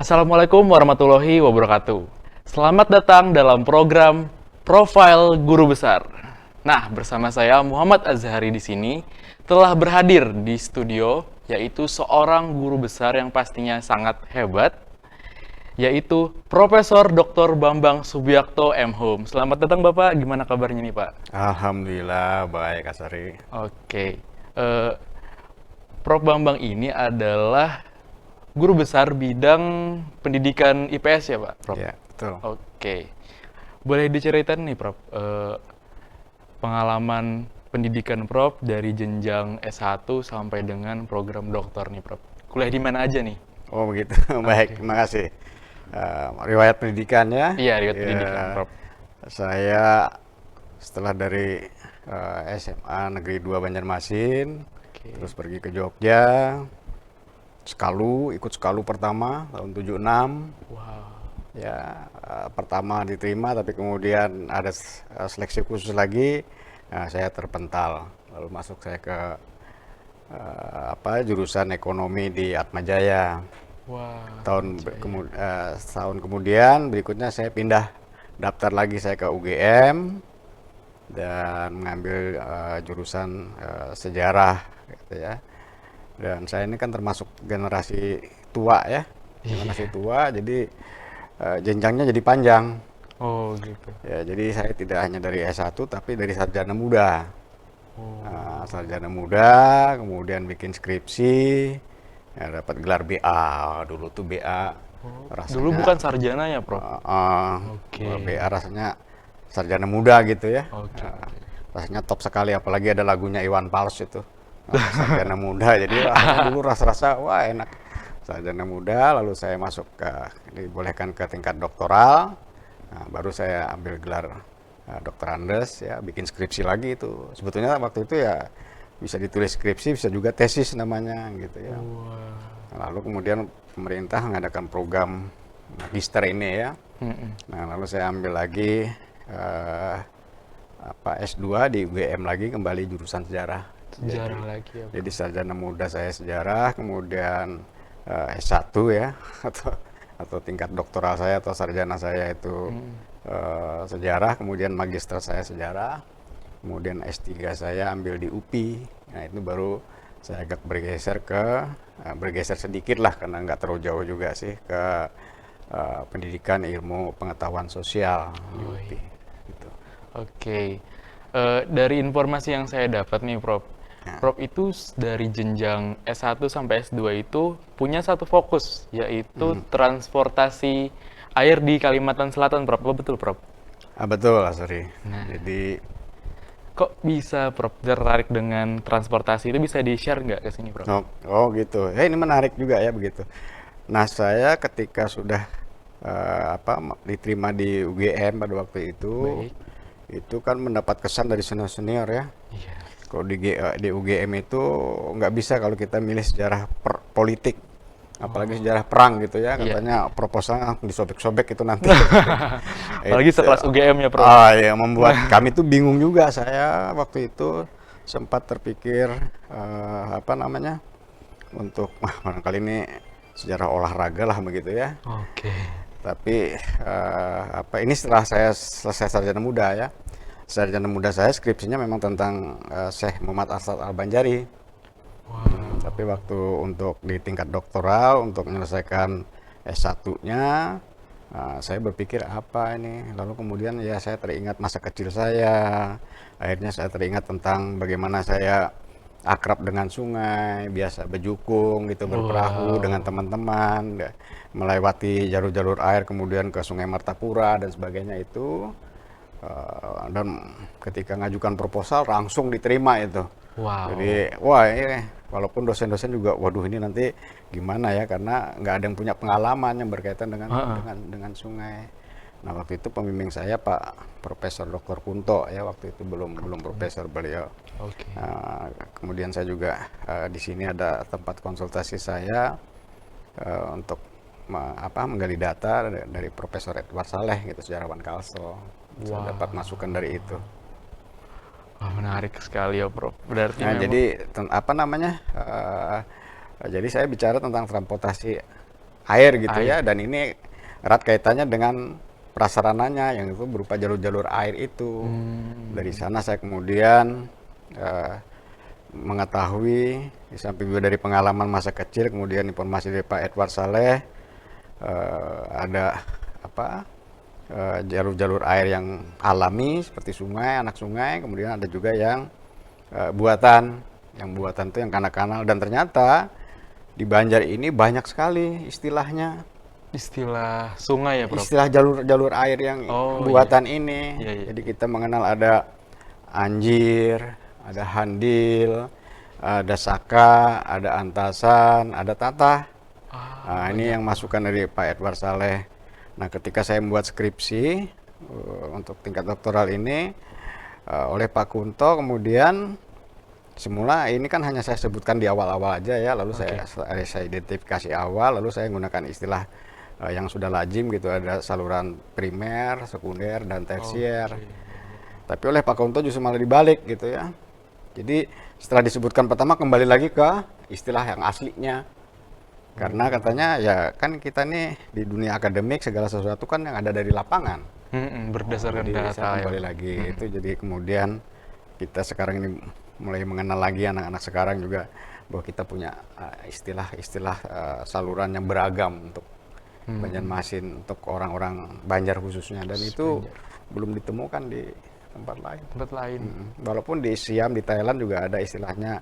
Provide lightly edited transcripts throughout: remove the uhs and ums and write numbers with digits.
Assalamualaikum warahmatullahi wabarakatuh. Selamat datang dalam program Profil Guru Besar. Nah, bersama saya Muhammad Azhari di sini telah berhadir di studio, yaitu seorang guru besar yang pastinya sangat hebat, yaitu Profesor Dr. Bambang Subiakto M.Hum. Selamat datang Bapak, gimana kabarnya nih Pak? Alhamdulillah baik Asari. Oke, eh, Prof. Bambang ini adalah guru besar bidang pendidikan IPS ya Pak, Prof? Ya, betul. Oke, boleh diceritain nih Prof, pengalaman pendidikan Prof dari jenjang S1 sampai dengan program doktor nih Prof. Kuliah di mana aja nih? Oh begitu. Baik, Oke. terima kasih. Riwayat pendidikannya, Iya, riwayat pendidikan ya, Prof. saya setelah dari SMA Negeri 2 Banjarmasin, Oke. terus pergi ke Jogja, ikut Skalu pertama tahun 76. Wow. Ya, pertama diterima, tapi kemudian ada seleksi khusus lagi. Nah, saya terpental, lalu masuk saya ke jurusan ekonomi di Atmajaya. Wah, Jaya. Tahun kemudian berikutnya saya pindah daftar lagi saya ke UGM dan mengambil jurusan sejarah gitu ya. Dan saya ini kan termasuk generasi tua ya, generasi Iya. tua, jadi jenjangnya jadi panjang. Oh, gitu. Ya, jadi saya tidak hanya dari S1 tapi dari sarjana muda. Oh. Sarjana muda, kemudian bikin skripsi, ya dapat gelar BA. Dulu tuh BA Oh. Dulu rasanya bukan sarjana ya, Prof? gelar Oke. BA rasanya sarjana muda gitu ya. Oke, oke. Rasanya top sekali, apalagi ada lagunya Iwan Fals itu. Sarjana muda, jadi rasanya dulu rasa-rasa wah enak. Sarjana muda, lalu saya masuk dibolehkan ke tingkat doktoral. Nah, baru saya ambil gelar Dokter Andes ya, bikin skripsi lagi itu. Sebetulnya waktu itu ya bisa ditulis skripsi, bisa juga tesis namanya gitu ya. Wah. Lalu kemudian pemerintah mengadakan program magister ini ya. Mm-mm. Nah, lalu saya ambil lagi eh, S2 di UGM lagi, kembali jurusan sejarah. Sejarah lagi ya, Jadi Prof? sarjana muda saya sejarah, kemudian S1 ya, atau tingkat doktoral saya atau sarjana saya itu Mm. sejarah, kemudian magister saya sejarah, kemudian S3 saya ambil di UPI. Nah, itu baru saya agak bergeser sedikit lah, karena nggak terlalu jauh juga sih, ke pendidikan ilmu pengetahuan sosial di Oh UPI. iya. Gitu. Oke. Dari informasi yang saya dapat nih, Prof. Nah, Prof itu dari jenjang S1 sampai S2 itu punya satu fokus, yaitu transportasi air di Kalimantan Selatan, Prof. Apa betul, Prof? betul, sorry. Nah, Jadi kok bisa, Prof, tertarik dengan transportasi itu bisa di-share nggak ke sini, Prof? gitu. Ini menarik juga ya begitu. Nah, saya ketika sudah diterima di UGM pada waktu Baik. itu kan mendapat kesan dari senior-senior ya. Iya. Kalau di UGM itu nggak bisa kalau kita milih sejarah politik, apalagi Oh, sejarah perang gitu ya. iya. Katanya proposalnya disobek-sobek itu nanti. Apalagi Itu sekelas UGM ya, Prof. ya membuat kami tuh bingung juga. Saya waktu itu sempat terpikir untuk barangkali ini sejarah olahraga lah begitu ya. Oke. Tapi ini setelah saya selesai sarjana muda ya. Sarjana muda saya skripsinya memang tentang Syekh Muhammad Asad Al-Banjari. Tapi Wow. waktu untuk di tingkat doktoral untuk menyelesaikan S1-nya, saya berpikir apa ini. Lalu kemudian ya saya teringat masa kecil saya. Akhirnya saya teringat tentang bagaimana saya akrab dengan sungai, biasa berjukung gitu, berperahu dengan Wow. teman-teman, melewati jalur-jalur air kemudian ke Sungai Martapura dan sebagainya itu. Dan ketika ngajukan proposal langsung diterima itu. Wow. Jadi wah ini walaupun dosen-dosen juga waduh ini nanti gimana ya, karena nggak ada yang punya pengalaman yang berkaitan dengan Heeh. sungai. Nah, waktu itu pembimbing saya Pak Profesor Dr. Kunto ya, waktu itu belum belum profesor beliau. Oke. Kemudian saya juga di sini ada tempat konsultasi saya untuk menggali data dari Profesor Edward Saleh gitu, sejarawan Kalsel. Saya dapat masukan Wow. dari itu. Wah, menarik sekali ya, Prof. Berarti Nah, memang jadi jadi saya bicara tentang transportasi air gitu Air. ya, dan ini erat kaitannya dengan prasarananya yang itu berupa jalur-jalur air itu. Dari sana saya kemudian eh, mengetahui, di samping juga dari pengalaman masa kecil, kemudian informasi dari Pak Edward Saleh, ada apa jalur-jalur air yang alami seperti sungai, anak sungai, kemudian ada juga yang buatan, itu yang kanal-kanal, dan ternyata di Banjar ini banyak sekali istilahnya, Istilah sungai ya, Prof? istilah jalur-jalur air yang Oh buatan iya. ini. Iya, iya. Jadi kita mengenal ada anjir, ada handil, ada saka, ada antasan, ada tatah. Nah, ini yang masukan dari Pak Edward Saleh. Nah, ketika saya membuat skripsi untuk tingkat doktoral ini oleh Pak Kunto, kemudian semula ini kan hanya saya sebutkan di awal-awal aja ya, lalu saya identifikasi awal, lalu saya menggunakan istilah yang sudah lazim gitu, ada saluran primer, sekunder, dan tersier. Tapi oleh Pak Kunto justru malah dibalik gitu ya. Jadi setelah disebutkan pertama, kembali lagi ke istilah yang aslinya. Karena katanya ya kan kita nih di dunia akademik segala sesuatu kan yang ada dari lapangan. Berdasarkan Jadi data saya ya. kembali lagi itu, jadi kemudian kita sekarang ini mulai mengenal lagi anak-anak sekarang juga bahwa kita punya istilah-istilah saluran yang beragam untuk Banjarmasin, untuk orang-orang Banjar khususnya, dan itu belum ditemukan di tempat lain. Tempat lain. Walaupun di Siam, di Thailand juga ada istilahnya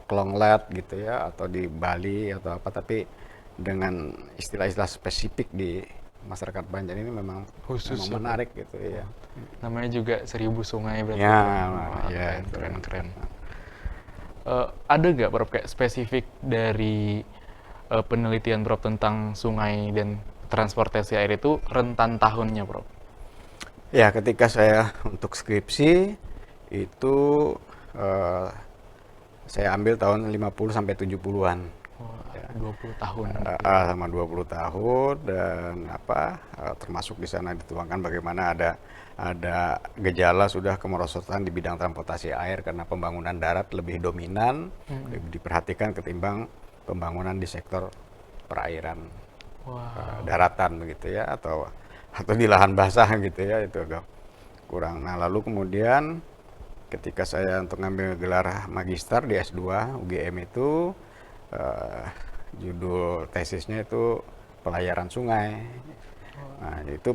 klonglet gitu ya, atau di Bali atau apa, tapi dengan istilah-istilah spesifik di masyarakat Banjar ini memang Khusus ya, menarik gitu ya. Namanya juga 1000 sungai berarti. Ya, Wah, ya, keren. Ada nggak, Prof, kayak spesifik dari penelitian Prof tentang sungai dan transportasi air itu rentan tahunnya, Prof? Ya, ketika saya untuk skripsi itu saya ambil tahun 50 sampai 70-an. Wah, 20 tahun. Sama 20 tahun, dan termasuk di sana dituangkan bagaimana ada gejala sudah kemerosotan di bidang transportasi air karena pembangunan darat lebih dominan, lebih diperhatikan ketimbang pembangunan di sektor perairan, daratan begitu ya, atau di lahan basah gitu ya, itu agak kurang. Nah, lalu kemudian ketika saya untuk ngambil gelar magister di S2 UGM itu, judul tesisnya itu pelayaran sungai. Nah, itu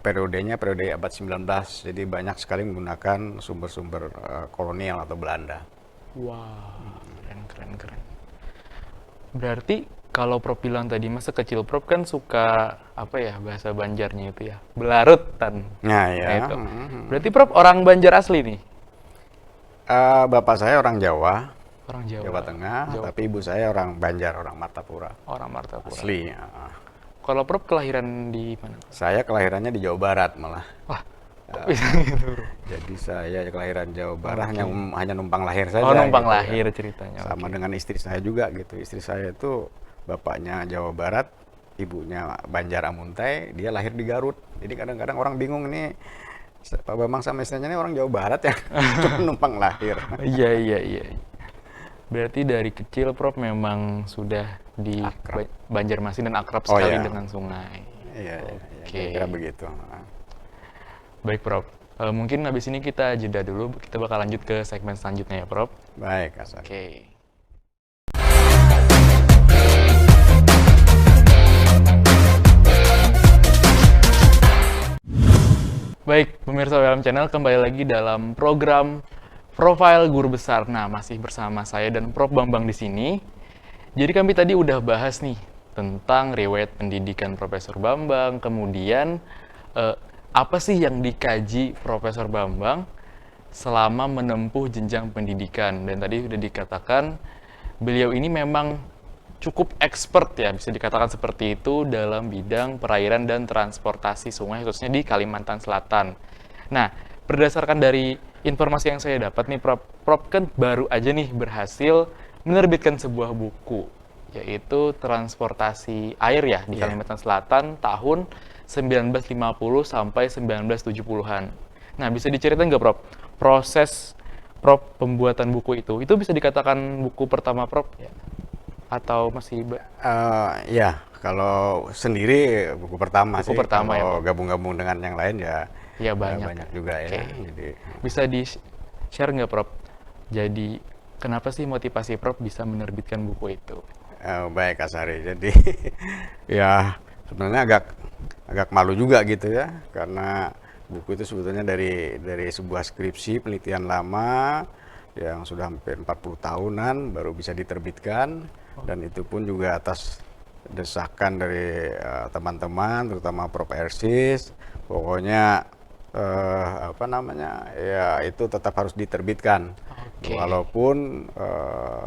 periodenya periode abad 19, jadi banyak sekali menggunakan sumber-sumber kolonial atau Belanda. Wow, keren. Berarti kalau Prof bilang tadi masa kecil Prof kan suka bahasa Banjarnya itu ya, belarutan. Nah, ya. Itu. Berarti Prof orang Banjar asli nih? Bapak saya orang Jawa, Orang Jawa. Jawa Tengah, tapi ibu saya orang Banjar, orang Martapura. Orang Martapura. Asli. Kalau Prof kelahiran di mana? Saya kelahirannya di Jawa Barat malah. Wah, kok bisa gitu, Bro? Jadi saya kelahiran Jawa Barat, hanya numpang lahir saja. Oh, numpang gitu, lahir kan. ceritanya. Sama dengan istri saya juga gitu. Istri saya itu bapaknya Jawa Barat, ibunya Banjar Amuntai, dia lahir di Garut. Jadi kadang-kadang orang bingung nih, Pak Bambang sama istrinya ini orang Jawa Barat ya, cuma numpang lahir. Iya. Berarti dari kecil Prof memang sudah di Banjarmasin dan akrab sekali dengan sungai. Iya, Oke. kira begitu. Baik, Prof. Mungkin habis ini kita jeda dulu, kita bakal lanjut ke segmen selanjutnya ya, Prof. Baik, Hasan. Oke. Baik, pemirsa WLM Channel, kembali lagi dalam program Profil Guru Besar. Nah, masih bersama saya dan Prof Bambang di sini. Jadi kami tadi udah bahas nih tentang riwayat pendidikan Profesor Bambang, kemudian apa sih yang dikaji Profesor Bambang selama menempuh jenjang pendidikan. Dan tadi sudah dikatakan beliau ini memang cukup expert ya, bisa dikatakan seperti itu dalam bidang perairan dan transportasi sungai, khususnya di Kalimantan Selatan. Nah, berdasarkan dari informasi yang saya dapat nih, Prof kan baru aja nih berhasil menerbitkan sebuah buku, yaitu Transportasi Air ya, di Kalimantan Selatan tahun 1950 sampai 1970-an. Nah, bisa diceritain nggak, Prof, proses Prof pembuatan buku itu bisa dikatakan buku pertama Prof ya? Atau masih Ya, Kalau sendiri buku pertama Buku sih, pertama ya, kalau Prof? gabung-gabung dengan yang lain ya, Iya ya banyak banyak ya. juga Oke. ya. Jadi Bisa di-share nggak, Prof? Jadi, kenapa sih motivasi Prof bisa menerbitkan buku itu? baik Kak Sari. Jadi ya sebenarnya agak agak malu juga gitu ya, karena buku itu sebetulnya dari sebuah skripsi penelitian lama yang sudah hampir 40 tahunan baru bisa diterbitkan, dan itu pun juga atas desakan dari teman-teman, terutama Prof. Ersis. Pokoknya apa namanya ya itu tetap harus diterbitkan. Oke. Walaupun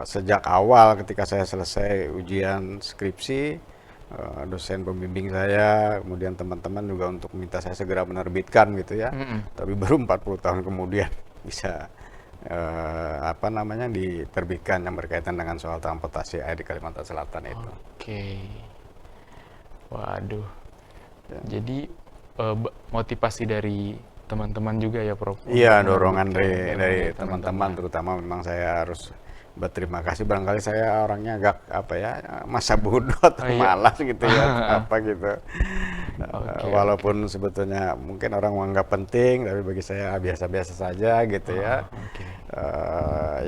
sejak awal ketika saya selesai ujian skripsi, dosen pembimbing saya, kemudian teman-teman juga untuk minta saya segera menerbitkan gitu ya. Mm-mm. Tapi baru 40 tahun kemudian bisa apa namanya diterbitkan yang berkaitan dengan soal transportasi air di Kalimantan Selatan itu. Oke. Waduh. Ya. Jadi, motivasi dari teman-teman juga ya, Prof, untuk Iya, dorongan menerbitkan, dari dorongan dari teman-teman, teman-teman. terutama memang saya harus berterima kasih. Barangkali saya orangnya agak apa ya, masa bodoh atau Oh iya. malas gitu ya, atau apa gitu. Oke, oke. Walaupun sebetulnya mungkin orang menganggap penting, tapi bagi saya biasa-biasa saja gitu ya. Oke.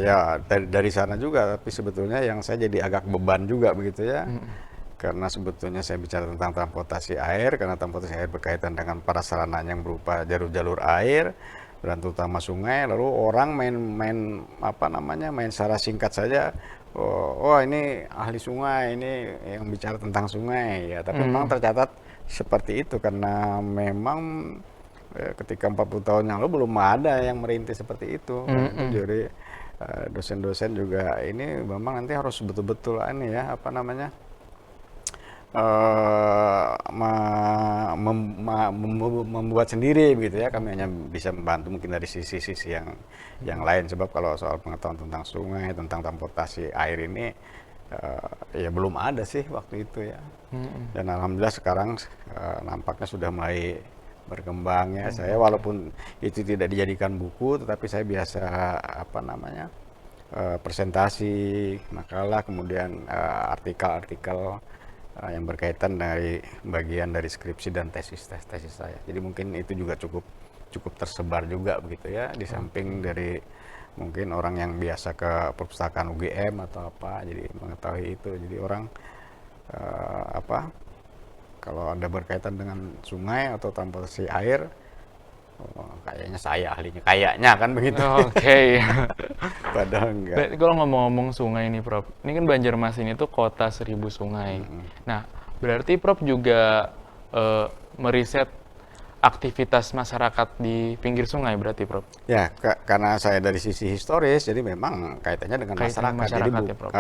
Ya dari sana juga, tapi sebetulnya yang saya jadi agak beban juga begitu ya. Mm-mm. Karena sebetulnya saya bicara tentang transportasi air, karena transportasi air berkaitan dengan prasarana yang berupa jalur-jalur air, dan terutama sungai. Lalu orang main apa namanya, main secara singkat saja, oh ini ahli sungai, ini yang bicara tentang sungai ya. Tapi memang Mm-mm. tercatat seperti itu, karena memang ketika 40 tahun yang lalu belum ada yang merintis seperti itu. Karena itu Mm-mm. jadi dosen-dosen juga ini memang nanti harus betul-betul ini ya, apa namanya, membuat sendiri begitu ya. Kami hanya bisa membantu mungkin dari sisi-sisi yang lain, sebab kalau soal pengetahuan tentang sungai, tentang transportasi air ini ya belum ada sih waktu itu ya. Mm-mm. Dan alhamdulillah sekarang nampaknya sudah mulai berkembang ya. Saya Oke. walaupun itu tidak dijadikan buku, tetapi saya biasa apa namanya, presentasi, makalah, kemudian artikel-artikel yang berkaitan dari bagian dari skripsi dan tesis saya. Jadi mungkin itu juga cukup cukup tersebar juga begitu ya, di samping dari mungkin orang yang biasa ke perpustakaan UGM atau apa, jadi mengetahui itu. Jadi orang apa, kalau ada berkaitan dengan sungai atau transportasi air, kayaknya saya ahlinya, kayaknya kan begitu. Oke. Padahal enggak. Berarti kalau ngomong-ngomong sungai nih, Prof, ini kan Banjarmasin itu kota 1000 sungai. Nah, berarti Prof juga meriset aktivitas masyarakat di pinggir sungai berarti, Prof? Ya, karena saya dari sisi historis, jadi memang kaitannya dengan Kaitannya masyarakat. Jadi masyarakat ya, Prof?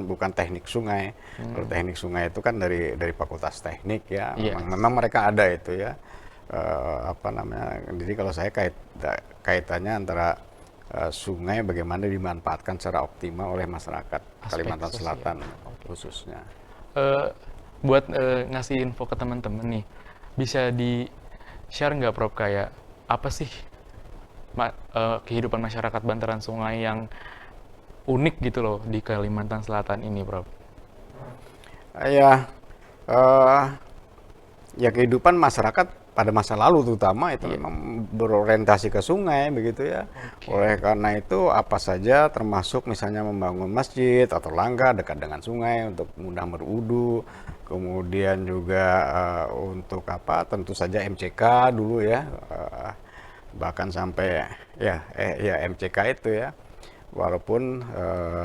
bukan teknik sungai. Kalau teknik sungai itu kan dari Fakultas Teknik ya. Iya. Memang mereka ada itu ya. Apa namanya? Jadi kalau saya kaitannya antara sungai bagaimana dimanfaatkan secara optimal oleh masyarakat Aspek Kalimantan sosial. Selatan Oke. khususnya. Eh, buat ngasih info ke teman-teman nih, bisa di-share nggak, Prof, kayak apa sih kehidupan masyarakat bantaran sungai yang unik gitu loh di Kalimantan Selatan ini, Prof? Ya, eh, ya kehidupan masyarakat pada masa lalu terutama itu Iya. memang berorientasi ke sungai begitu ya. Oke. Oleh karena itu apa saja termasuk misalnya membangun masjid atau langgar dekat dengan sungai untuk mudah berwudu. Kemudian juga untuk apa, tentu saja MCK dulu ya. Bahkan sampai ya MCK itu ya. Walaupun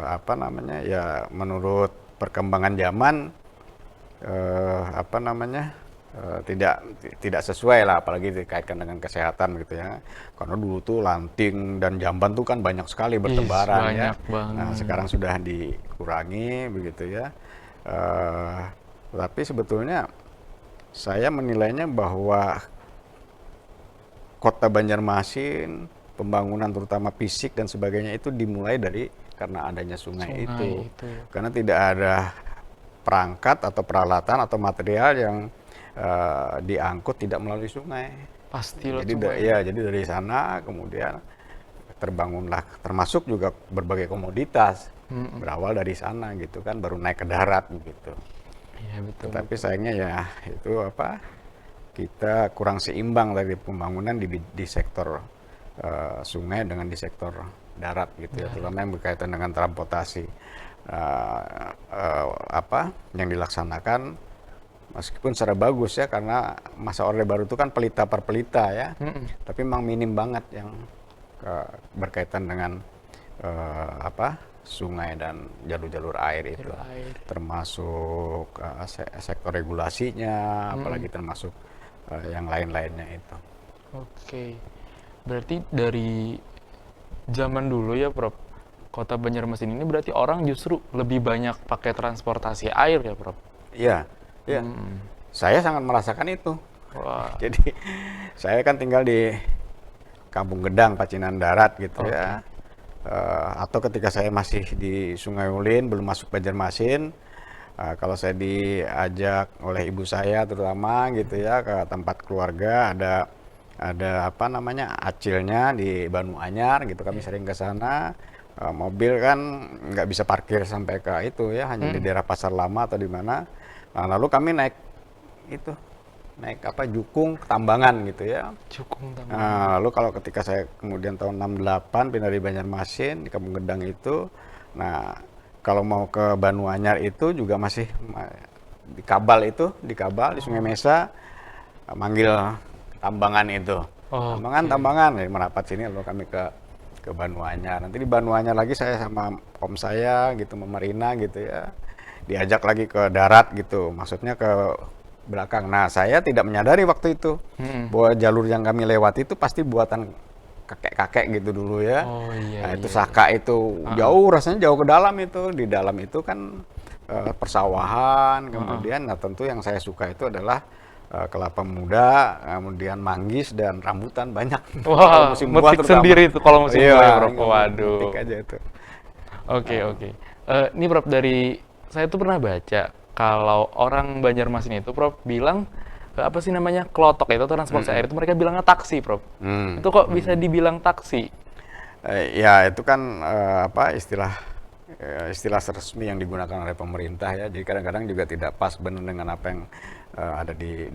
apa namanya ya, menurut perkembangan zaman apa namanya, tidak sesuai lah, apalagi dikaitkan dengan kesehatan gitu ya. Karena dulu tuh lanting dan jamban tuh kan banyak sekali bertebaran ya. Banyak Nah banget. sekarang sudah dikurangi begitu ya. Tapi sebetulnya saya menilainya bahwa kota Banjarmasin, pembangunan terutama fisik dan sebagainya itu dimulai dari karena adanya sungai itu. Sungai itu. Karena tidak ada perangkat atau peralatan atau material yang diangkut tidak melalui sungai. Pasti lo Jadi sungai. ya, jadi dari sana kemudian terbangunlah, termasuk juga berbagai komoditas berawal dari sana gitu kan, baru naik ke darat gitu. Iya betul. Tetapi sayangnya ya itu apa, kita kurang seimbang dari pembangunan di sektor sungai dengan di sektor darat gitu ya, terutama yang berkaitan dengan transportasi apa yang dilaksanakan meskipun secara bagus ya, karena masa Orde Baru itu kan pelita per pelita ya, tapi memang minim banget yang berkaitan dengan apa sungai dan jalur-jalur air itu, Jalur air. termasuk sektor regulasinya, apalagi termasuk yang lain-lainnya itu. Oke. Berarti dari zaman dulu ya, Prof. Kota Banjarmasin ini berarti orang justru lebih banyak pakai transportasi air ya, Prof. Iya, iya. Saya sangat merasakan itu. Wah. Jadi saya kan tinggal di Kampung Gedang, Pacinan Darat gitu ya. Atau ketika saya masih di Sungai Ulin, belum masuk Banjarmasin, kalau saya diajak oleh ibu saya terutama gitu ya ke tempat keluarga, ada apa namanya acilnya di Banu Anyar gitu, kami sering ke sana. Mobil kan nggak bisa parkir sampai ke itu ya, hanya di daerah Pasar Lama atau di mana. Nah, lalu kami naik apa jukung ke Tambangan gitu ya. Cukung tambah. Nah, lalu kalau ketika saya kemudian tahun 68 pindah di Banjarmasin di Kampung Gedang itu, nah kalau mau ke Banu Anyar itu juga masih di Kabal di Sungai Mesa, manggil Tambangan itu. Oh, Tambangan ya, merapat sini lalu kami ke Banu Anyar. Nanti di Banu Anyar lagi saya sama om saya gitu, Marina gitu ya. Diajak lagi ke darat gitu, maksudnya ke belakang. Nah, saya tidak menyadari waktu itu bahwa jalur yang kami lewati itu pasti buatan kakek-kakek gitu dulu ya. Oh iya. Nah, itu iya. Saka itu jauh, rasanya jauh ke dalam itu. Di dalam itu kan persawahan, kemudian nah tentu yang saya suka itu adalah kelapa muda, kemudian manggis dan rambutan banyak. Kalau Wah, musim buah metik terutama. sendiri itu kalau musim Iya, buah ya, Prof. Waduh. metik aja itu. Oke, oke. Ini Prof, dari saya tuh pernah baca kalau orang Banjarmasin itu, Prof, bilang apa sih namanya, klotok itu transportasi air itu mereka bilangnya taksi, Prof. Itu kok bisa dibilang taksi? Ya itu kan apa istilah resmi yang digunakan oleh pemerintah ya. Jadi kadang-kadang juga tidak pas benar dengan apa yang ada di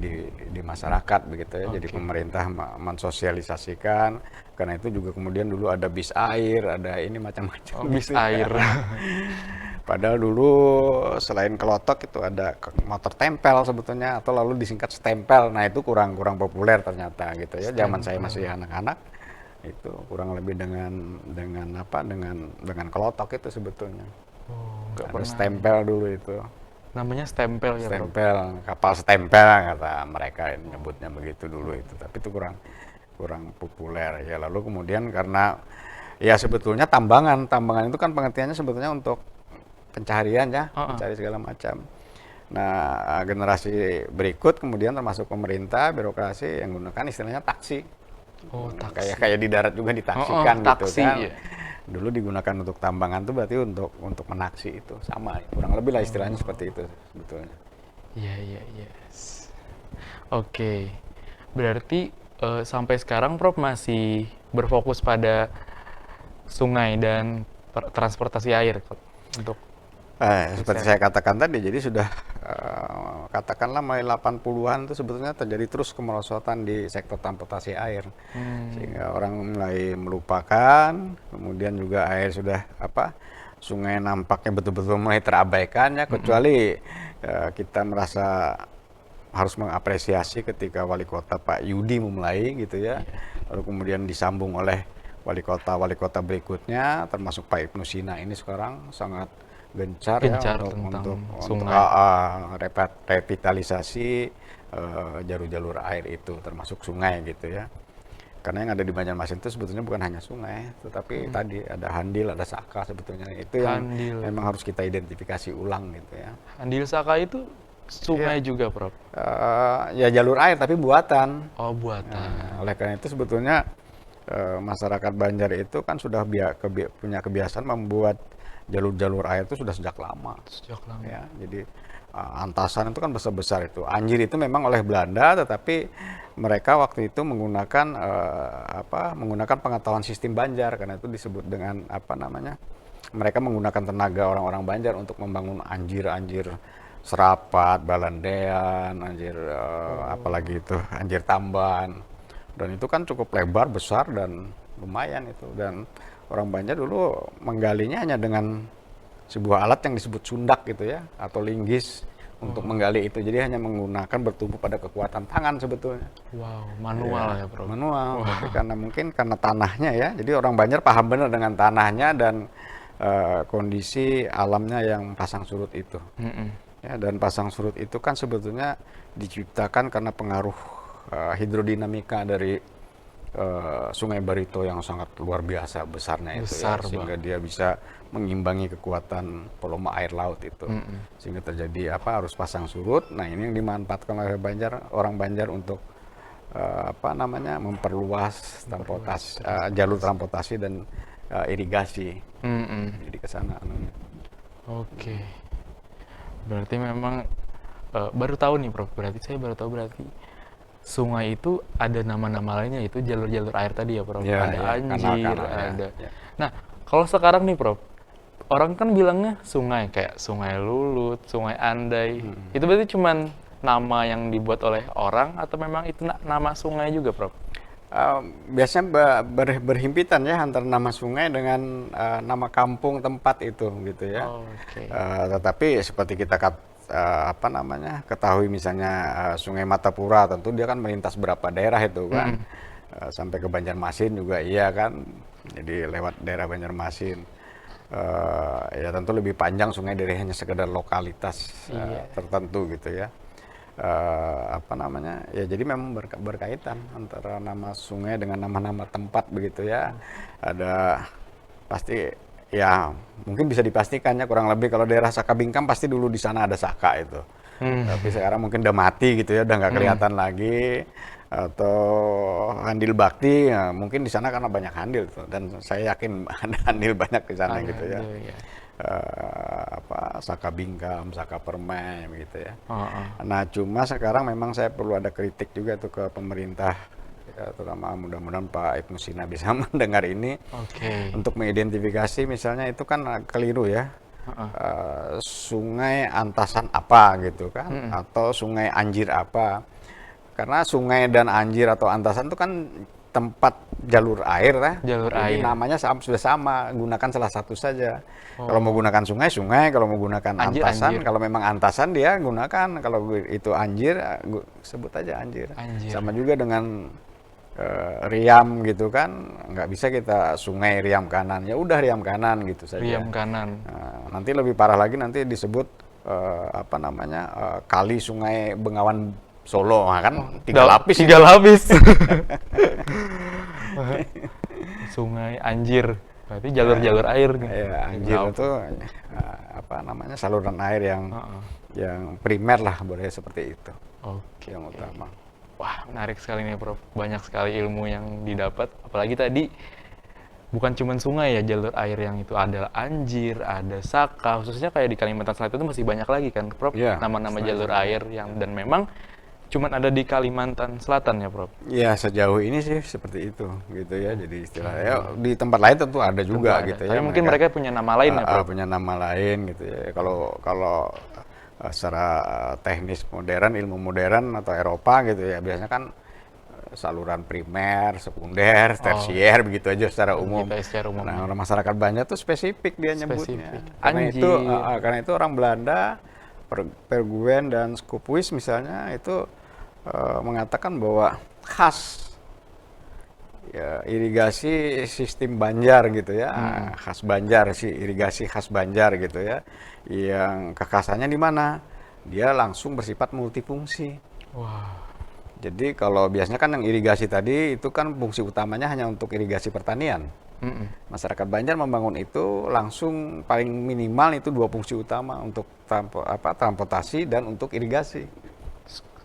masyarakat begitu ya. Jadi pemerintah mensosialisasikan, karena itu juga kemudian dulu ada bis air, ada ini macam-macam Bis gitu ya. air. Padahal dulu selain kelotok itu ada motor tempel sebetulnya, atau lalu disingkat stempel. Nah itu kurang populer ternyata gitu ya. Zaman saya masih anak-anak itu kurang lebih dengan kelotok itu sebetulnya. Oh, nggak Ada pernah. stempel dulu itu. Namanya stempel ya, Prof. Stempel, kapal stempel kata mereka nyebutnya begitu dulu itu. Tapi itu kurang populer ya. Lalu kemudian karena ya sebetulnya tambangan itu kan pengertiannya sebetulnya untuk pencaharian ya, mencari segala macam. Nah, generasi berikut kemudian termasuk pemerintah, birokrasi yang gunakan istilahnya taksi. Oh, taksi. Kayak di darat juga ditaksikan gitu taksi, kan. iya. Dulu digunakan untuk tambangan tuh berarti untuk menaksi itu sama, kurang lebih lah istilahnya seperti itu sebetulnya. Iya, iya, iya. Oke. Berarti sampai sekarang Prof masih berfokus pada sungai dan transportasi air Prof, untuk Seperti saya katakan tadi, jadi sudah katakanlah mulai 80-an itu sebetulnya terjadi terus kemerosotan di sektor transportasi air. Sehingga orang mulai melupakan, kemudian juga air sudah sungai nampaknya betul-betul mulai terabaikan ya, kecuali kita merasa harus mengapresiasi ketika wali kota Pak Yudi memulai gitu ya. Lalu kemudian disambung oleh wali kota berikutnya, termasuk Pak Ibnu Sina ini sekarang sangat gencar ya untuk revitalisasi jalur-jalur air itu termasuk sungai gitu ya. Karena yang ada di Banjarmasin itu sebetulnya bukan hanya sungai, tetapi tadi ada Handil, ada Saka sebetulnya. Itu yang memang harus kita identifikasi ulang gitu ya. Handil Saka itu sungai juga, Prof? Ya jalur air tapi buatan. Oh, buatan. Oleh karena itu sebetulnya masyarakat Banjar itu kan sudah punya kebiasaan membuat jalur-jalur air itu sudah sejak lama. Ya, jadi Antasan itu kan besar-besar itu. Anjir itu memang oleh Belanda, tetapi mereka waktu itu menggunakan menggunakan pengetahuan sistem Banjar, karena itu disebut dengan mereka menggunakan tenaga orang-orang Banjar untuk membangun anjir-anjir Serapat, Balandean, apalagi itu Anjir Tamban. Dan itu kan cukup lebar, besar dan lumayan itu. Dan orang Banjar dulu menggalinya hanya dengan sebuah alat yang disebut sundak gitu ya, atau linggis untuk menggali itu. Jadi hanya menggunakan bertumpu pada kekuatan tangan sebetulnya. Wow, manual ya, Prof. Manual, tapi karena mungkin karena tanahnya ya. Jadi orang Banjar paham benar dengan tanahnya dan kondisi alamnya yang pasang surut itu. Ya, dan pasang surut itu kan sebetulnya diciptakan karena pengaruh hidrodinamika dari Sungai Barito yang sangat luar biasa besarnya itu ya, sehingga dia bisa mengimbangi kekuatan volume air laut itu, sehingga terjadi arus pasang surut. Nah, ini yang dimanfaatkan oleh orang Banjar untuk memperluas jalur transportasi dan irigasi. Jadi ke sana. Oke. Berarti memang baru tahu nih, Prof. Saya baru tahu sungai itu ada nama-nama lainnya, itu jalur-jalur air tadi ya, Prof. Ya, ada Anjir, ada. Ya. Nah, kalau sekarang nih, Prof, orang kan bilangnya sungai, kayak Sungai Lulut, Sungai Andai. Itu berarti cuman nama yang dibuat oleh orang atau memang itu nama sungai juga, Prof? Biasanya berhimpitan ya antara nama sungai dengan nama kampung tempat itu gitu ya. Tetapi seperti kita ketahui misalnya Sungai Matapura, tentu dia kan melintas berapa daerah itu kan, sampai ke Banjarmasin juga iya kan, jadi lewat daerah Banjarmasin. Ya tentu lebih panjang sungai dari hanya sekedar lokalitas tertentu gitu ya. Ya jadi memang berkaitan antara nama sungai dengan nama-nama tempat begitu ya. Ada pasti ya mungkin bisa dipastikan ya, kurang lebih kalau daerah Saka Bingkam pasti dulu di sana ada Saka itu. Tapi sekarang mungkin udah mati gitu ya, udah nggak kelihatan lagi. Atau Handil Bakti, ya, mungkin di sana karena banyak handil tuh, dan saya yakin ada handil banyak di sana gitu ya. Saka Bingkam, Saka Permai gitu ya. Nah, cuma sekarang memang saya perlu ada kritik juga tuh ke pemerintah, ya, terutama mudah-mudahan Pak Ibnu Sina bisa mendengar ini. Untuk mengidentifikasi misalnya itu kan keliru ya. Sungai Antasan apa gitu kan, atau Sungai Anjir apa. Karena sungai dan anjir atau antasan itu kan tempat jalur air ya. Jadi namanya sudah sama, gunakan salah satu saja. Kalau mau gunakan sungai, kalau mau gunakan antasan, kalau memang antasan dia gunakan, kalau itu anjir, sebut aja anjir. Sama juga dengan Riam gitu kan, nggak bisa kita sungai Riam kanan, ya udah Riam kanan gitu saja. Riam kanan. Nanti lebih parah lagi, nanti disebut kali Sungai Bengawan Solo, kan 3 lapis. 3 lapis. Sungai Anjir, berarti jalur-jalur air. Ya, Anjir itu saluran air yang primer lah, boleh seperti itu. Yang utama. Wah, menarik sekali nih, Prof. Banyak sekali ilmu yang didapat. Apalagi tadi bukan cuma sungai ya, jalur air yang itu ada Anjir, ada Saka. Khususnya kayak di Kalimantan Selatan itu masih banyak lagi kan, Prof. Nama-nama jalur air yang dan memang cuman ada di Kalimantan Selatan ya, Prof? Ya, sejauh ini sih seperti itu gitu ya. Jadi istilahnya di tempat lain tentu ada juga gitu ya. Tapi mungkin mereka punya nama lain ya, Prof? Punya nama lain gitu ya. Kalau secara teknis modern, ilmu modern atau Eropa gitu ya, biasanya kan saluran primer, sekunder, tersier begitu aja secara umum. Nah, orang masyarakat Banjar tuh spesifik dia nyebutnya. Karena itu orang Belanda, Perguen dan Skopuis misalnya itu mengatakan bahwa khas ya, irigasi sistem Banjar gitu ya, khas Banjar sih, irigasi khas Banjar gitu ya, yang kekhasannya di mana? Dia langsung bersifat multifungsi. Jadi kalau biasanya kan yang irigasi tadi itu kan fungsi utamanya hanya untuk irigasi pertanian. Masyarakat Banjar membangun itu langsung paling minimal itu 2 fungsi utama, untuk transportasi dan untuk irigasi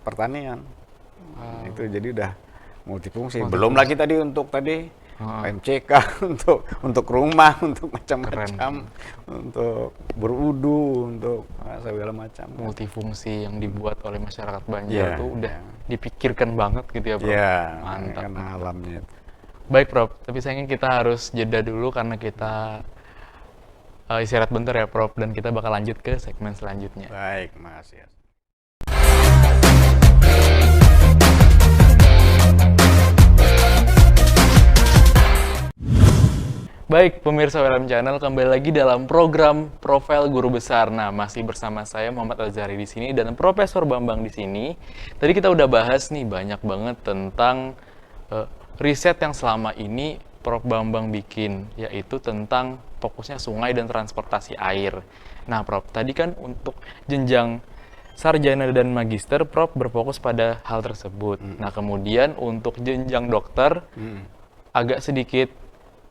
pertanian. Itu jadi udah multifungsi. Belum lagi tadi untuk MCK, untuk rumah, untuk macam-macam, untuk berwudu, untuk segala macam. Multifungsi yang dibuat oleh masyarakat Banjar itu udah dipikirkan banget gitu ya, Bro. Mantap. Karena alamnya itu. Baik, Prof. Tapi sayangnya kita harus jeda dulu karena kita istirahat bentar ya Prof, dan kita bakal lanjut ke segmen selanjutnya. Baik, Mas. Ya. Baik, pemirsa WLM Channel, kembali lagi dalam program Profil Guru Besar. Nah, masih bersama saya Muhammad Azhari di sini dan Profesor Bambang di sini. Tadi kita udah bahas nih banyak banget tentang riset yang selama ini Prof Bambang bikin, yaitu tentang fokusnya sungai dan transportasi air. Nah, Prof, tadi kan untuk jenjang sarjana dan magister, Prof berfokus pada hal tersebut. Nah, kemudian untuk jenjang dokter, agak sedikit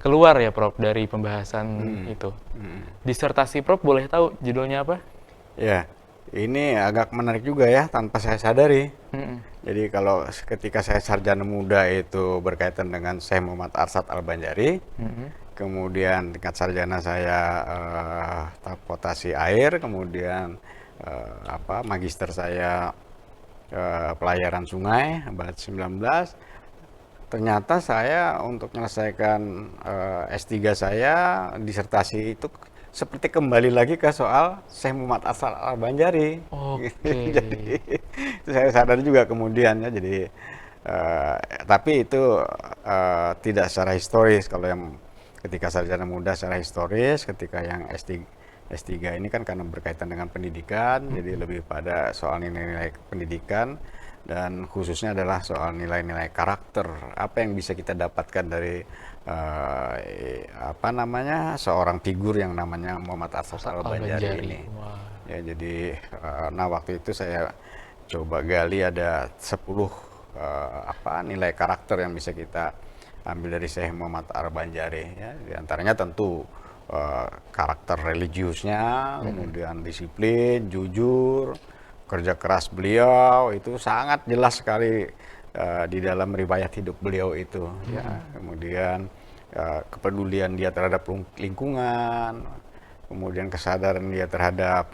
keluar ya Prof dari pembahasan itu. Disertasi Prof boleh tahu judulnya apa? Ya, ini agak menarik juga ya tanpa saya sadari. Jadi kalau ketika saya sarjana muda itu berkaitan dengan Syekh Muhammad Arsyad Al-Banjari, kemudian tingkat sarjana saya transportasi air, kemudian magister saya pelayaran sungai abad 19. Ternyata saya untuk menyelesaikan S3 saya, disertasi itu seperti kembali lagi ke soal Syekh Muhammad Arsyad Al-Banjari. Oke. Jadi itu saya sadar juga kemudian ya. Jadi tapi itu tidak secara historis. Kalau yang ketika sarjana muda secara historis, ketika yang S3 ini kan karena berkaitan dengan pendidikan, jadi lebih pada soal nilai-nilai pendidikan. Dan khususnya adalah soal nilai-nilai karakter, apa yang bisa kita dapatkan dari seorang figur yang namanya Muhammad Arsyad Al-Banjari ini. Wow. Ya, jadi waktu itu saya coba gali ada 10 nilai karakter yang bisa kita ambil dari Syekh Muhammad Al-Banjari ya. Di antaranya tentu karakter religiusnya, kemudian disiplin, jujur, kerja keras beliau itu sangat jelas sekali di dalam riwayat hidup beliau itu ya. Kemudian kepedulian dia terhadap lingkungan, kemudian kesadaran dia terhadap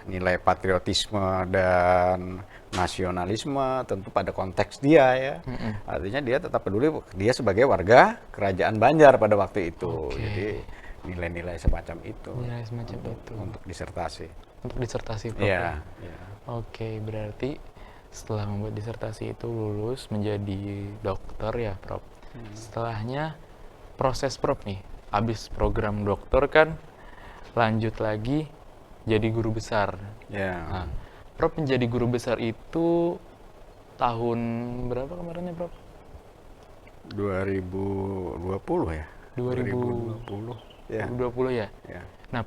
nilai patriotisme dan nasionalisme tentu pada konteks dia ya. Artinya dia tetap peduli, dia sebagai warga kerajaan Banjar pada waktu itu. Jadi nilai-nilai semacam itu. Nilai semacam itu. Untuk disertasi. Untuk disertasi Prof. Iya. Oke, berarti setelah membuat disertasi itu lulus menjadi dokter ya Prof. Setelahnya proses Prof nih, habis program dokter kan lanjut lagi jadi guru besar. Ya. Nah, Prof menjadi guru besar itu tahun berapa kemarinnya Prof? 2020 ya. 2020 ya. 2020 ya. Ya. Nah,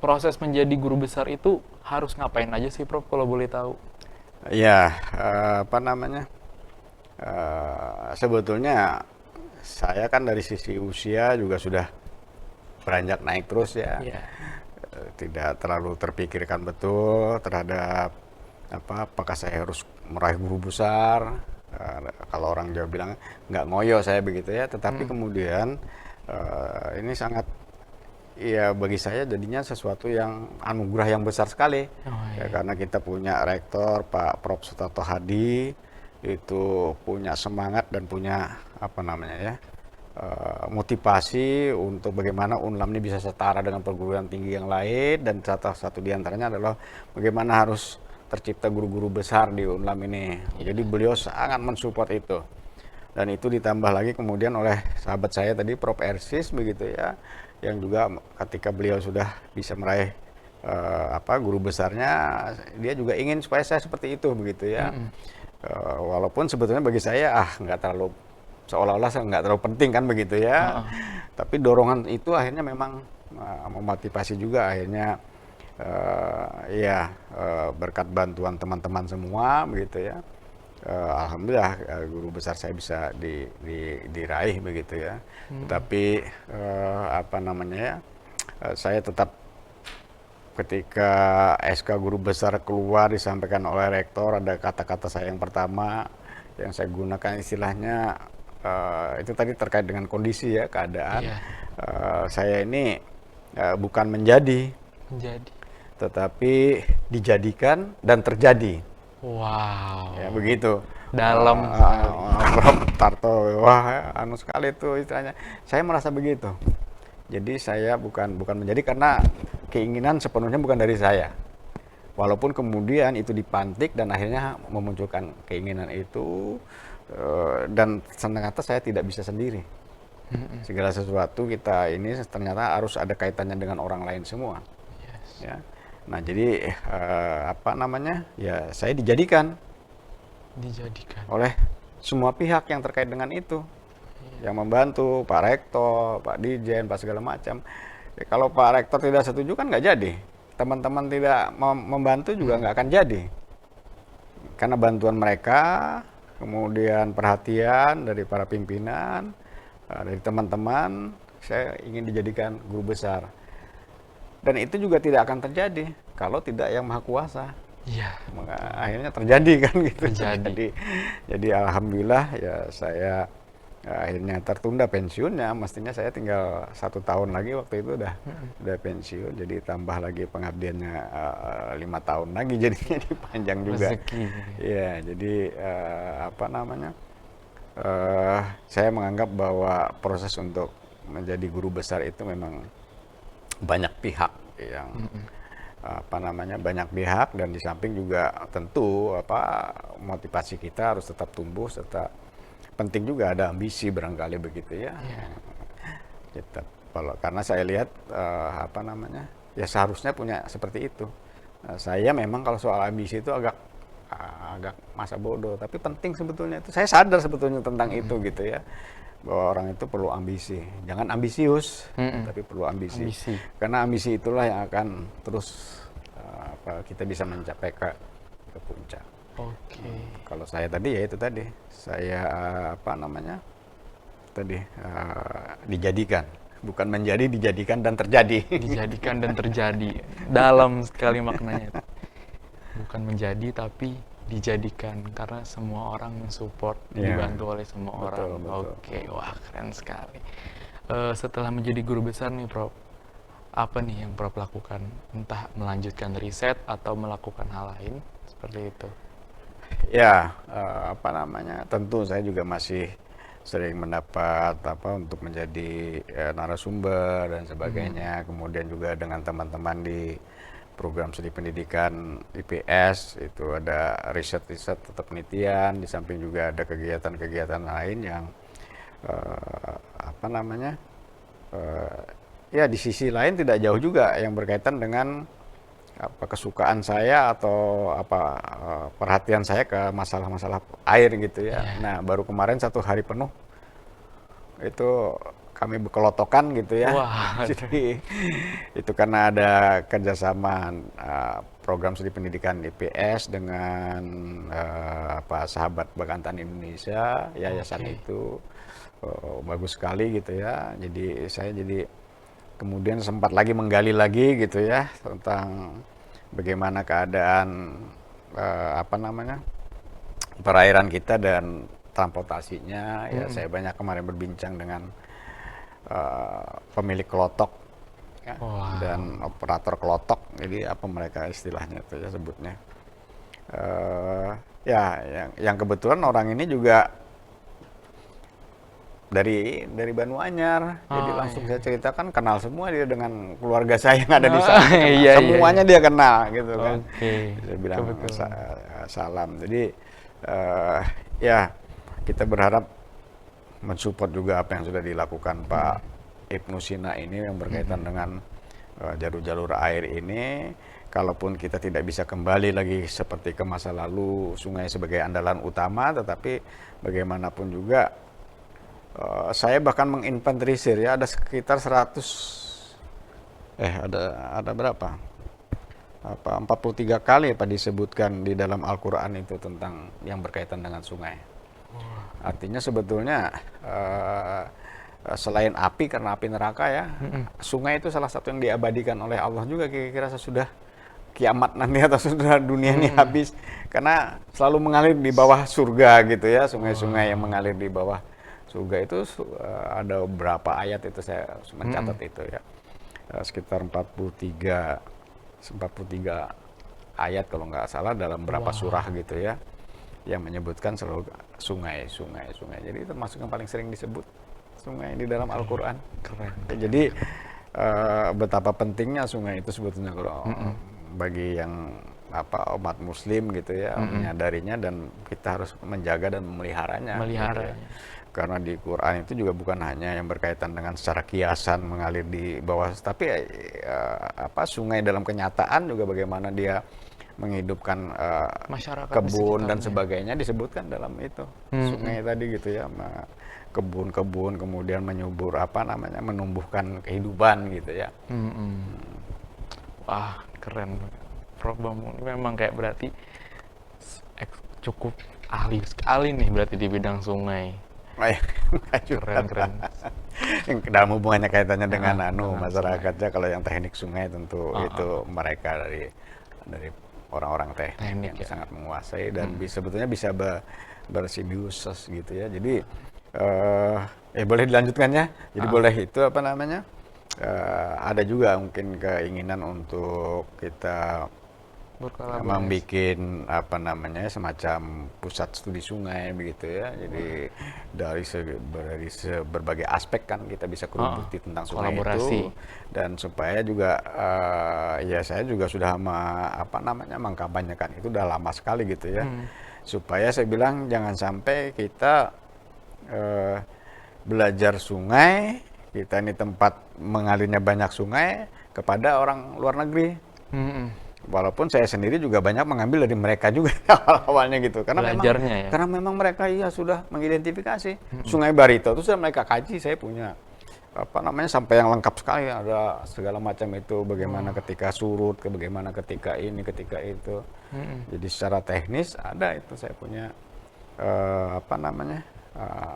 proses menjadi guru besar itu harus ngapain aja sih Prof kalau boleh tahu? Ya, sebetulnya saya kan dari sisi usia juga sudah beranjak naik terus ya. Tidak terlalu terpikirkan betul terhadap apakah saya harus meraih guru besar. Kalau orang Jawa bilang nggak ngoyo saya begitu ya. Tetapi kemudian ini sangat, ya bagi saya jadinya sesuatu yang anugerah yang besar sekali. Ya, karena kita punya rektor Pak Prof Sutarto Hadi itu punya semangat dan punya motivasi untuk bagaimana UNLAM ini bisa setara dengan perguruan tinggi yang lain, dan satu diantaranya adalah bagaimana harus tercipta guru-guru besar di UNLAM ini. Jadi beliau sangat mensupport itu. Dan itu ditambah lagi kemudian oleh sahabat saya tadi Prof Ersis begitu ya, yang juga ketika beliau sudah bisa meraih guru besarnya, dia juga ingin supaya saya seperti itu begitu ya. Walaupun sebetulnya bagi saya nggak terlalu, seolah-olah nggak terlalu penting kan begitu ya. Tapi dorongan itu akhirnya memang memotivasi juga akhirnya berkat bantuan teman-teman semua begitu ya. Alhamdulillah guru besar saya bisa diraih begitu ya. Tetapi saya tetap ketika SK guru besar keluar disampaikan oleh rektor, ada kata-kata saya yang pertama yang saya gunakan istilahnya itu tadi terkait dengan kondisi ya, keadaan. Saya ini bukan menjadi, tetapi dijadikan dan terjadi. Wow. Ya begitu. Dalam Prof Tarto, wah anu sekali tuh istilahnya. Saya merasa begitu. Jadi saya bukan menjadi, karena keinginan sepenuhnya bukan dari saya. Walaupun kemudian itu dipantik dan akhirnya memunculkan keinginan itu, dan ternyata saya tidak bisa sendiri. Segala sesuatu kita ini ternyata harus ada kaitannya dengan orang lain semua. Ya. Nah, jadi apa namanya? Ya, saya dijadikan oleh semua pihak yang terkait dengan itu. Yang membantu Pak Rektor, Pak Dirjen, Pak segala macam. Ya, kalau Pak Rektor tidak setuju kan nggak jadi. Teman-teman tidak membantu juga nggak akan jadi. Karena bantuan mereka, kemudian perhatian dari para pimpinan, dari teman-teman, saya ingin dijadikan guru besar. Dan itu juga tidak akan terjadi kalau tidak yang Maha Kuasa. Iya. Akhirnya terjadi kan gitu. Terjadi. Jadi alhamdulillah ya saya akhirnya tertunda pensiunnya. Mestinya saya tinggal 1 tahun lagi, waktu itu udah pensiun. Jadi tambah lagi pengabdiannya 5 tahun lagi, jadinya panjang juga. Rezeki. Iya, jadi apa namanya? Saya menganggap bahwa proses untuk menjadi guru besar itu memang banyak pihak yang apa namanya, banyak pihak, dan di samping juga tentu apa motivasi kita harus tetap tumbuh, serta penting juga ada ambisi barangkali begitu ya. Kita, karena saya lihat apa namanya, ya seharusnya punya seperti itu. Saya memang kalau soal ambisi itu agak masa bodoh, tapi penting sebetulnya itu. Saya sadar sebetulnya tentang itu gitu ya, bahwa orang itu perlu ambisi, jangan ambisius, tapi perlu ambisi. Karena ambisi itulah yang akan terus kita bisa mencapai ke puncak. Kalau saya tadi ya itu tadi, saya apa namanya tadi, dijadikan, bukan menjadi, dijadikan dan terjadi. Dijadikan dan terjadi, dalam sekali maknanya. Bukan menjadi tapi dijadikan, karena semua orang mensupport, dibantu oleh semua orang. Oke, wah keren sekali. Setelah menjadi guru besar nih Prof, apa nih yang Prof lakukan? Entah melanjutkan riset atau melakukan hal lain seperti itu? Ya, apa namanya, tentu saya juga masih sering mendapat apa untuk menjadi narasumber dan sebagainya. Kemudian juga dengan teman-teman di program studi pendidikan IPS itu ada riset-riset atau penelitian, di samping juga ada kegiatan-kegiatan lain yang apa namanya, ya di sisi lain tidak jauh juga yang berkaitan dengan apa kesukaan saya atau apa perhatian saya ke masalah-masalah air gitu ya. Nah, baru kemarin 1 hari penuh itu kami berkelotokan gitu ya. Jadi itu karena ada kerjasama program studi pendidikan IPS dengan apa Sahabat Bekantan Indonesia, yayasan itu bagus sekali gitu ya. Jadi saya kemudian sempat lagi menggali lagi gitu ya tentang bagaimana keadaan apa namanya perairan kita dan transportasinya. Ya, saya banyak kemarin berbincang dengan pemilik kelotok ya, dan operator kelotok. Jadi apa mereka istilahnya itu ya sebutnya. Ya, yang kebetulan orang ini juga dari Banyuanyar. Jadi langsung saya ceritakan, kenal semua dia dengan keluarga saya yang ada di sana. Semuanya dia kenal gitu kan. Saya bilang salam. Jadi ya kita berharap mensupport juga apa yang sudah dilakukan Pak Ibnu Sina ini yang berkaitan dengan jalur-jalur air ini. Kalaupun kita tidak bisa kembali lagi seperti ke masa lalu sungai sebagai andalan utama, tetapi bagaimanapun juga saya bahkan menginventarisir ya, ada sekitar 100 ada berapa? Apa 43 kali apa disebutkan di dalam Al-Qur'an itu tentang yang berkaitan dengan sungai. Artinya sebetulnya selain api, karena api neraka ya, sungai itu salah satu yang diabadikan oleh Allah juga kira-kira sesudah kiamat nanti atau sudah dunia ini habis, karena selalu mengalir di bawah surga gitu ya. Sungai-sungai yang mengalir di bawah surga itu ada berapa ayat itu saya mencatat itu ya, sekitar 43 ayat kalau nggak salah dalam berapa surah gitu ya, yang menyebutkan selalu sungai. Jadi termasuk yang paling sering disebut sungai di dalam Al-Qur'an. Keren. Jadi betapa pentingnya sungai itu sebetulnya kalau bagi yang umat Muslim gitu ya, menyadarinya, dan kita harus menjaga dan memeliharanya. Gitu ya. Karena di Quran itu juga bukan hanya yang berkaitan dengan secara kiasan mengalir di bawah, tapi sungai dalam kenyataan juga bagaimana dia menghidupkan Masyarakat di kebun dan sekitarnya. sebagainya disebutkan dalam itu sungai tadi gitu ya, kebun-kebun kemudian menyubur menumbuhkan kehidupan gitu ya. Wah, keren. Prof Bambang ini memang kayak berarti cukup ahli sekali nih berarti di bidang sungai. Keren. Dalam hubungannya kaitannya dengan dengan masyarakatnya, kalau yang teknik sungai tentu itu mereka dari orang-orang teknik yang ya. sangat menguasai dan sebetulnya bisa bersimbiosis gitu ya. Jadi boleh dilanjutkan ya. Jadi boleh itu ada juga mungkin keinginan untuk kita membuat semacam pusat studi sungai begitu ya. Jadi dari berbagai aspek kan kita bisa kerubuti tentang sungai itu, dan supaya juga ya saya juga sudah mengkampanyekan itu udah lama sekali gitu ya. Supaya saya bilang jangan sampai kita belajar sungai, kita ini tempat mengalirnya banyak sungai kepada orang luar negeri. Walaupun saya sendiri juga banyak mengambil dari mereka juga awal-awalnya gitu, karena memang mereka sudah mengidentifikasi Sungai Barito itu sudah mereka kaji. Saya punya sampai yang lengkap sekali, ada segala macam itu, bagaimana ketika surut, bagaimana ketika ini, ketika itu. Jadi secara teknis ada itu, saya punya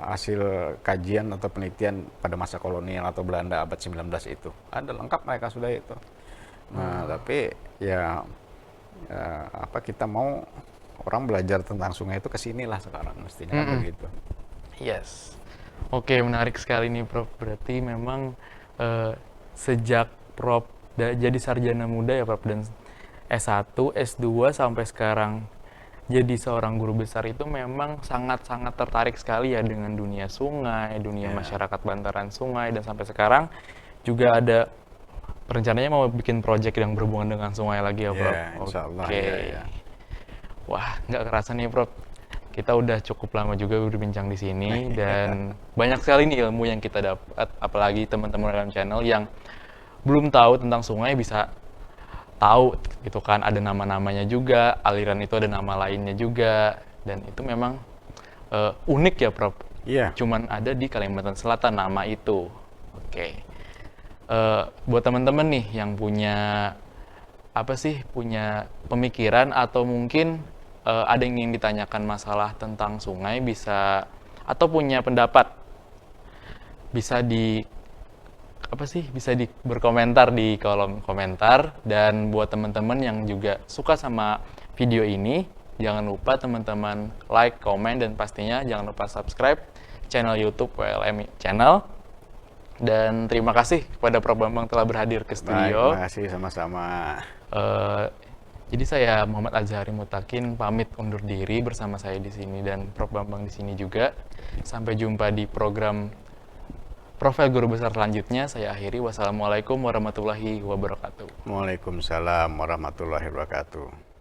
hasil kajian atau penelitian pada masa kolonial atau Belanda abad 19 itu. Ada lengkap mereka sudah itu. Nah, tapi ya kita mau orang belajar tentang sungai itu kesinilah sekarang mestinya kan begitu. Yes. Oke, menarik sekali nih Prof. Berarti memang sejak Prof jadi sarjana muda ya Prof, dan S1, S2 sampai sekarang jadi seorang guru besar itu memang sangat-sangat tertarik sekali ya dengan dunia sungai, dunia masyarakat bantaran sungai, dan sampai sekarang juga ada rencananya mau bikin project yang berhubungan dengan sungai lagi ya Prof? Oke. Wah, nggak kerasa nih Prof, kita udah cukup lama juga berbincang di sini dan banyak sekali nih ilmu yang kita dapat, apalagi teman-teman dalam channel yang belum tahu tentang sungai bisa tahu gitu kan, ada nama-namanya juga, aliran itu ada nama lainnya juga, dan itu memang unik ya Prof? Cuman ada di Kalimantan Selatan nama itu. Oke. Buat teman-teman nih yang punya punya pemikiran atau mungkin ada yang ingin ditanyakan masalah tentang sungai, bisa atau punya pendapat, bisa berkomentar di kolom komentar. Dan buat teman-teman yang juga suka sama video ini, jangan lupa teman-teman like, komen, dan pastinya jangan lupa subscribe channel YouTube WLM Channel. Dan terima kasih kepada Prof Bambang telah berhadir ke studio. Terima kasih, sama-sama. Jadi saya Muhammad Azhari Mutakin pamit undur diri bersama saya di sini dan Prof Bambang di sini juga. Sampai jumpa di program Profil Guru Besar selanjutnya. Saya akhiri. Wassalamualaikum warahmatullahi wabarakatuh. Waalaikumsalam warahmatullahi wabarakatuh.